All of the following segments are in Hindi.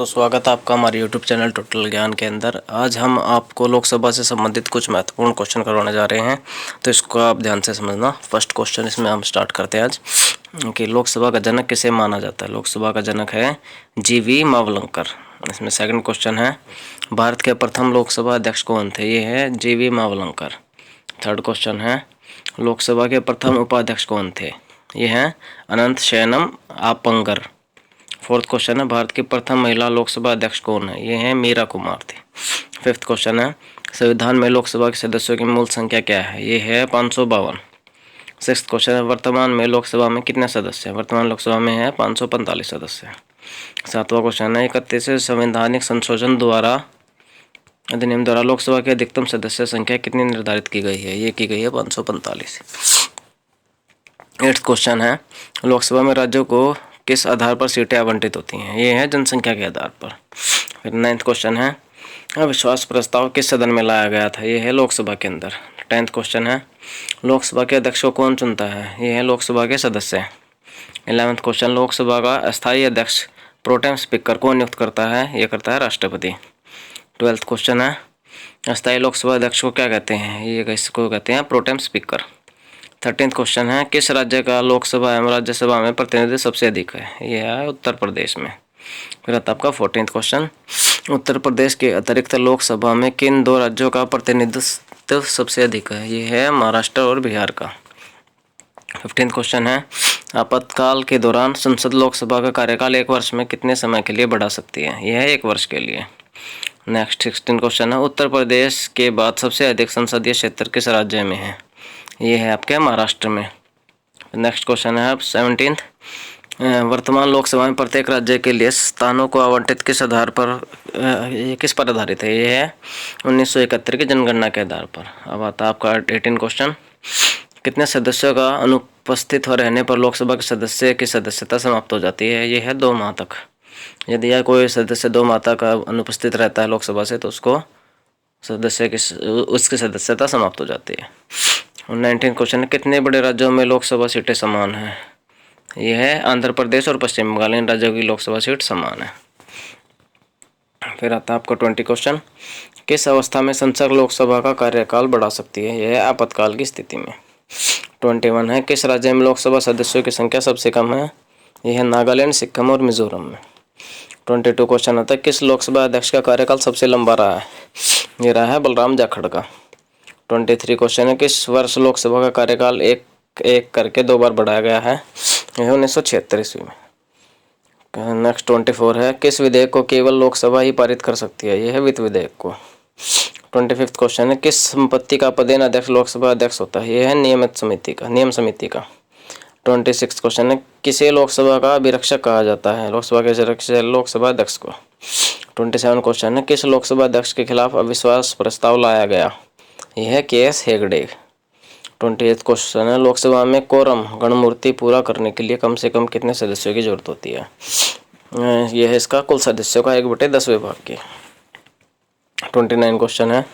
तो स्वागत है आपका हमारे YouTube चैनल टोटल ज्ञान के अंदर। आज हम आपको लोकसभा से संबंधित कुछ महत्वपूर्ण क्वेश्चन करवाने जा रहे हैं, तो इसको आप ध्यान से समझना। फर्स्ट क्वेश्चन इसमें हम स्टार्ट करते हैं आज कि लोकसभा का जनक किसे माना जाता है। लोकसभा का जनक है जीवी मावलंकर। इसमें सेकंड क्वेश्चन है भारत के प्रथम लोकसभा अध्यक्ष कौन थे। ये है जीवी मावलंकर। थर्ड क्वेश्चन है लोकसभा के प्रथम उपाध्यक्ष कौन थे। ये हैं अनंत शयनम आपंगर। फोर्थ क्वेश्चन है भारत की प्रथम महिला लोकसभा अध्यक्ष कौन है। ये है मीरा कुमार थी। फिफ्थ क्वेश्चन है संविधान में लोकसभा के सदस्यों की मूल संख्या क्या है। ये है 552। सिक्स्थ क्वेश्चन है वर्तमान में लोकसभा में कितने सदस्य हैं। वर्तमान लोकसभा में है 545 सदस्य। सातवां क्वेश्चन है 31वें संवैधानिक संशोधन द्वारा अधिनियम द्वारा लोकसभा की अधिकतम सदस्य संख्या कितनी निर्धारित की गई है। ये की गई है 545। एट्थ क्वेश्चन है लोकसभा में राज्यों को किस आधार पर सीटें आवंटित होती हैं। ये है जनसंख्या के आधार पर। फिर नाइन्थ क्वेश्चन है अविश्वास प्रस्ताव किस सदन में लाया गया था। ये है लोकसभा के अंदर। टेंथ क्वेश्चन है लोकसभा के अध्यक्ष को कौन चुनता है। ये है लोकसभा के सदस्य। 11वां क्वेश्चन लोकसभा का अस्थायी अध्यक्ष प्रोटेम स्पीकर कौन नियुक्त करता है। ये करता है राष्ट्रपति। 12वां क्वेश्चन है अस्थायी लोकसभा अध्यक्ष को क्या कहते हैं। ये इसको कहते हैं प्रोटेम स्पीकर। 13वां क्वेश्चन है किस राज्य का लोकसभा एवं राज्यसभा में प्रतिनिधि सबसे अधिक है। यह है उत्तर प्रदेश में। फिर आता आपका 14वां क्वेश्चन उत्तर प्रदेश के अतिरिक्त लोकसभा में किन दो राज्यों का प्रतिनिधित्व सबसे अधिक है। ये है महाराष्ट्र और बिहार का। 15वां क्वेश्चन है आपातकाल के दौरान संसद लोकसभा का कार्यकाल एक वर्ष में कितने समय के लिए बढ़ा सकती है। यह है एक वर्ष के लिए। नेक्स्ट 16वां क्वेश्चन है उत्तर प्रदेश के बाद सबसे अधिक संसदीय क्षेत्र किस राज्य में है। ये है आपके महाराष्ट्र में। नेक्स्ट क्वेश्चन है अब 17वां वर्तमान लोकसभा में प्रत्येक राज्य के लिए स्थानों को आवंटित किस आधार पर ये किस पर आधारित है। ये है 1971 की जनगणना के आधार पर। अब आता है आपका 18वां क्वेश्चन कितने सदस्यों का अनुपस्थित हो रहने पर लोकसभा के सदस्य की सदस्यता समाप्त हो जाती है। ये है 2 माह तक। यदि यह कोई सदस्य 2 माह तक अनुपस्थित रहता है लोकसभा से तो उसको उसकी सदस्यता समाप्त हो जाती है। और 19वां क्वेश्चन है कितने बड़े राज्यों में लोकसभा सीटें समान हैं। यह है आंध्र प्रदेश और पश्चिम बंगाल, इन राज्यों की लोकसभा सीट समान है। फिर आता है आपका 20वां क्वेश्चन किस अवस्था में संसद लोकसभा का कार्यकाल बढ़ा सकती है। यह है आपातकाल की स्थिति में। 21 है किस राज्य में लोकसभा सदस्यों की संख्या सबसे कम है। यह है नागालैंड, सिक्किम और मिजोरम में। 22 क्वेश्चन आता है किस लोकसभा अध्यक्ष का कार्यकाल सबसे लंबा रहा है। ये रहा है बलराम जाखड़ का। 23 क्वेश्चन है किस वर्ष लोकसभा का कार्यकाल एक करके 2 बार बढ़ाया गया है। यह 1976 ईस्वी में। नेक्स्ट 24 है किस विधेयक को केवल लोकसभा ही पारित कर सकती है। यह है वित्त विधेयक को। 25वां क्वेश्चन है किस संपत्ति का पदेन अध्यक्ष लोकसभा अध्यक्ष होता है। यह है नियम समिति का। 26वां क्वेश्चन है किसे लोकसभा का अभिरक्षक कहा जाता है। लोकसभा के अध्यक्ष लोकसभा अध्यक्ष को। 27वां क्वेश्चन है किस लोकसभा अध्यक्ष के खिलाफ अविश्वास प्रस्ताव लाया गया। यह है KS हेगड़े। 28वां क्वेश्चन है लोकसभा में कोरम गणमूर्ति पूरा करने के लिए कम से कम कितने सदस्यों की जरूरत होती है। यह है इसका कुल सदस्यों का 1/10 भाग की। 29वां क्वेश्चन है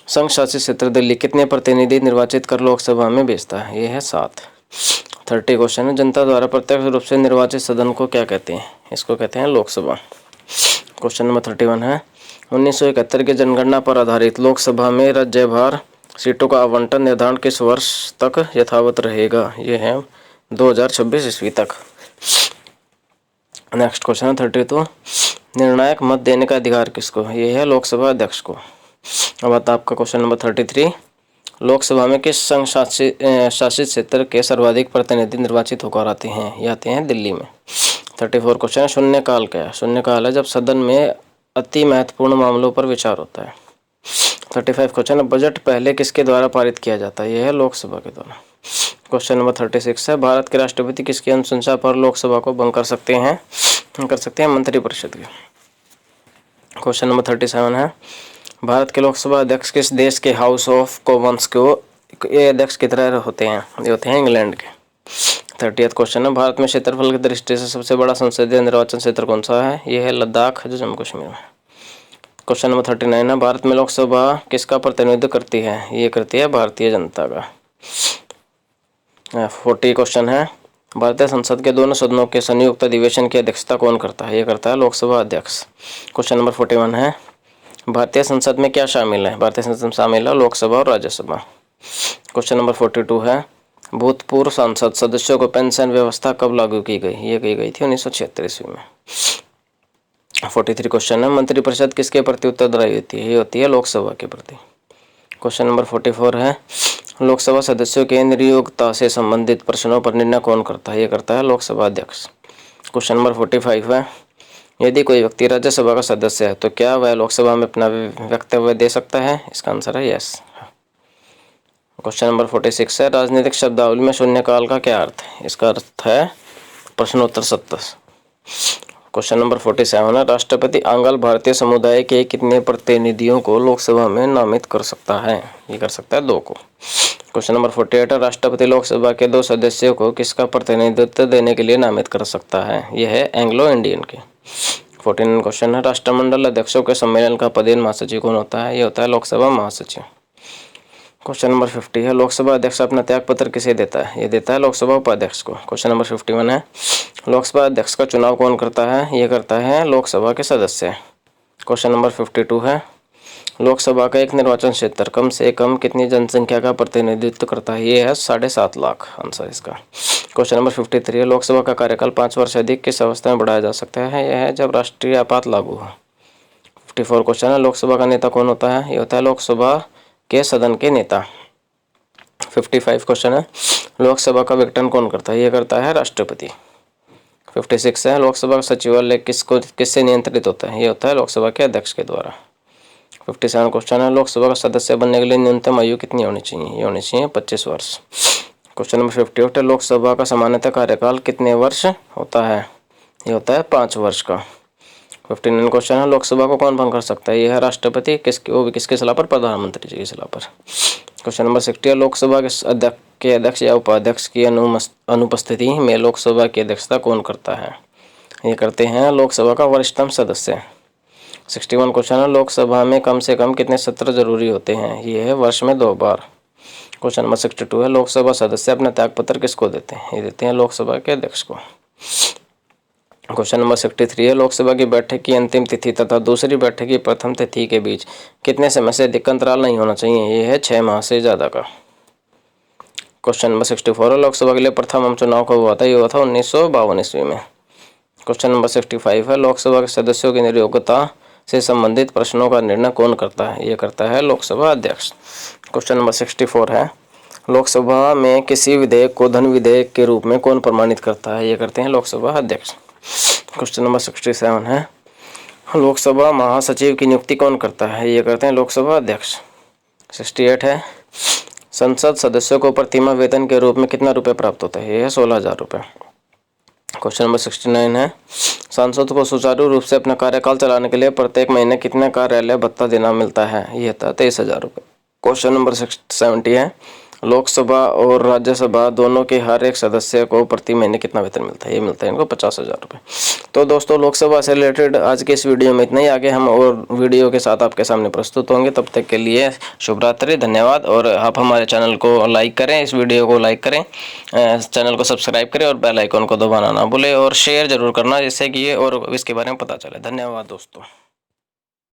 संघ शासित क्षेत्र दिल्ली कितने प्रतिनिधि निर्वाचित कर लोकसभा में भेजता है। यह है 7। 30 क्वेश्चन है जनता द्वारा प्रत्यक्ष रूप से निर्वाचित सदन को क्या कहते हैं। इसको कहते हैं लोकसभा। क्वेश्चन नंबर 31 है 1971 की जनगणना पर आधारित लोकसभा में राज्यभार सीटों का आवंटन निर्धारण किस वर्ष तक यथावत रहेगा। ये है 2026 ईस्वी तक। नेक्स्ट क्वेश्चन है 32 निर्णायक मत देने का अधिकार किसको। ये है लोकसभा अध्यक्ष को। अब आता आपका क्वेश्चन नंबर 33 लोकसभा में किस संघ शासित क्षेत्र के सर्वाधिक प्रतिनिधि निर्वाचित होकर आते हैं। ये आते हैं दिल्ली में। 34 क्वेश्चन है शून्यकाल क्या है। शून्यकाल है जब सदन में अति महत्वपूर्ण मामलों पर विचार होता है। 35 क्वेश्चन है बजट पहले किसके द्वारा पारित किया जाता है। यह है लोकसभा के द्वारा। क्वेश्चन नंबर 36 है भारत के राष्ट्रपति किसकी अनुशंसा पर लोकसभा को भंग कर सकते हैं मंत्रिपरिषद के। क्वेश्चन नंबर 37 है भारत के लोकसभा अध्यक्ष किस देश के हाउस ऑफ कॉमन्स को ये अध्यक्ष की तरह होते हैं। ये होते हैं इंग्लैंड के। 30वां क्वेश्चन है भारत में क्षेत्रफल की दृष्टि से सबसे बड़ा संसदीय निर्वाचन क्षेत्र कौन सा है। यह है लद्दाख जो जम्मू कश्मीर में। क्वेश्चन नंबर 39 है भारत में लोकसभा किसका प्रतिनिधित्व करती है। ये करती है भारतीय जनता का। 40 क्वेश्चन है भारतीय संसद के दोनों सदनों के संयुक्त अधिवेशन की अध्यक्षता कौन करता है? ये करता है लोकसभा अध्यक्ष। क्वेश्चन नंबर 41 है, भारतीय संसद में क्या शामिल है? भारतीय संसद में शामिल है लोकसभा और राज्यसभा। क्वेश्चन नंबर 42 है, भूतपूर्व सांसद सदस्यों को पेंशन व्यवस्था कब लागू की गई? ये की गई थी 1976 ईस्वी में। 43 क्वेश्चन है, मंत्रिपरिषद किसके प्रति उत्तरदायी होती है? ये होती है लोकसभा के प्रति। क्वेश्चन नंबर 44 है, लोकसभा सदस्यों के नियोक्ता से संबंधित प्रश्नों पर निर्णय कौन करता है? ये करता है लोकसभा अध्यक्ष। क्वेश्चन नंबर 45 है, यदि कोई व्यक्ति राज्यसभा का सदस्य है तो क्या वह लोकसभा में अपना वक्तव्य दे सकता है? इसका आंसर है यस। क्वेश्चन नंबर 46 है, राजनीतिक शब्दावली में शून्यकाल का क्या अर्थ है? इसका अर्थ है प्रश्नोत्तर सत्र। क्वेश्चन नंबर 47 है, राष्ट्रपति आंग्ल भारतीय समुदाय के कितने प्रतिनिधियों को लोकसभा में नामित कर सकता है? ये कर सकता है 2 को। क्वेश्चन नंबर 48 है, राष्ट्रपति लोकसभा के 2 सदस्यों को किसका प्रतिनिधित्व देने के लिए नामित कर सकता है? यह है एंग्लो इंडियन के। 49 क्वेश्चन है, राष्ट्रमंडल अध्यक्षों के सम्मेलन का पदेन महासचिव कौन होता है? ये होता है लोकसभा महासचिव। क्वेश्चन नंबर 50 है, लोकसभा अध्यक्ष अपना त्यागपत्र किसे देता है? ये देता है लोकसभा उपाध्यक्ष को। क्वेश्चन नंबर 51 है, लोकसभा अध्यक्ष का चुनाव कौन करता है? ये करता है लोकसभा के सदस्य। क्वेश्चन नंबर 52 है, लोकसभा का एक निर्वाचन क्षेत्र कम से कम कितनी जनसंख्या का प्रतिनिधित्व करता है? ये है 7.5 लाख आंसर इसका। क्वेश्चन नंबर 53 है, लोकसभा का कार्यकाल 5 वर्ष से अधिक किस अवस्था में बढ़ाया जा सकता है? यह है जब राष्ट्रीय आपात लागू हो। 54 क्वेश्चन है, लोकसभा का नेता कौन होता है? ये होता है लोकसभा के सदन के नेता। 55 क्वेश्चन है, लोकसभा का विघटन कौन करता है? ये करता है राष्ट्रपति। 56 है, लोकसभा का सचिवालय किससे नियंत्रित होता है? ये होता है लोकसभा के अध्यक्ष के द्वारा। 57 क्वेश्चन है, लोकसभा का सदस्य बनने के लिए न्यूनतम आयु कितनी होनी चाहिए? ये होनी चाहिए 25 वर्ष। क्वेश्चन नंबर 58 है, लोकसभा का सामान्यतः कार्यकाल कितने वर्ष होता है? ये होता है 5 वर्ष का। 59 क्वेश्चन है, लोकसभा को कौन भंग कर सकता है? यह है राष्ट्रपति। वो भी किसके सलाह पर? प्रधानमंत्री जी की सलाह पर। क्वेश्चन नंबर 60 है, लोकसभा के अध्यक्ष या उपाध्यक्ष की अनुपस्थिति में लोकसभा की अध्यक्षता कौन करता है? ये करते हैं लोकसभा का वरिष्ठतम सदस्य। 61 क्वेश्चन है, लोकसभा में कम से कम कितने सत्र जरूरी होते हैं? ये है वर्ष में 2 बार। क्वेश्चन नंबर 62 है, लोकसभा सदस्य अपना त्यागपत्र किसको देते हैं? ये देते हैं लोकसभा के अध्यक्ष को। क्वेश्चन नंबर 63 है, लोकसभा की बैठक की अंतिम तिथि तथा दूसरी बैठक की प्रथम तिथि के बीच कितने समय से अधिक अंतराल नहीं होना चाहिए? ये है 6 माह से ज़्यादा का। क्वेश्चन नंबर 64 है, लोकसभा के लिए प्रथम आम चुनाव कब हुआ था? ये हुआ था 1952 ईस्वी में। क्वेश्चन नंबर 65 है, लोकसभा के सदस्यों की नियोक्ता से संबंधित प्रश्नों का निर्णय कौन करता है? ये करता है लोकसभा अध्यक्ष। क्वेश्चन नंबर 64 है, लोकसभा में किसी विधेयक को धन विधेयक के रूप में कौन प्रमाणित करता है? ये करते हैं लोकसभा अध्यक्ष। क्वेश्चन नंबर 67 है, लोकसभा महासचिव की नियुक्ति कौन करता है? ये करते हैं लोकसभा अध्यक्ष। 68 है, संसद सदस्यों को प्रतिमाह वेतन के रूप में कितना रुपये प्राप्त होता है? ये है 16,000 रुपये। क्वेश्चन नंबर 69 है, सांसद को सुचारू रूप से अपना कार्यकाल चलाने के लिए प्रत्येक महीने कितना कार्यालय भत्ता देना मिलता है? ये होता है 23,000 रुपये। क्वेश्चन नंबर 70 है, लोकसभा और राज्यसभा दोनों के हर एक सदस्य को प्रति महीने कितना वेतन मिलता है? ये मिलता है इनको 50,000 रुपये। तो दोस्तों, लोकसभा से रिलेटेड आज के इस वीडियो में इतना ही। आगे हम और वीडियो के साथ आपके सामने प्रस्तुत होंगे। तब तक के लिए शुभ रात्रि, धन्यवाद। और आप हमारे चैनल को लाइक करें, इस वीडियो को लाइक करें, चैनल को सब्सक्राइब करें और बेल आइकन को दबाना ना भूलें और शेयर जरूर करना, जिससे कि ये और इसके बारे में पता चले। धन्यवाद दोस्तों।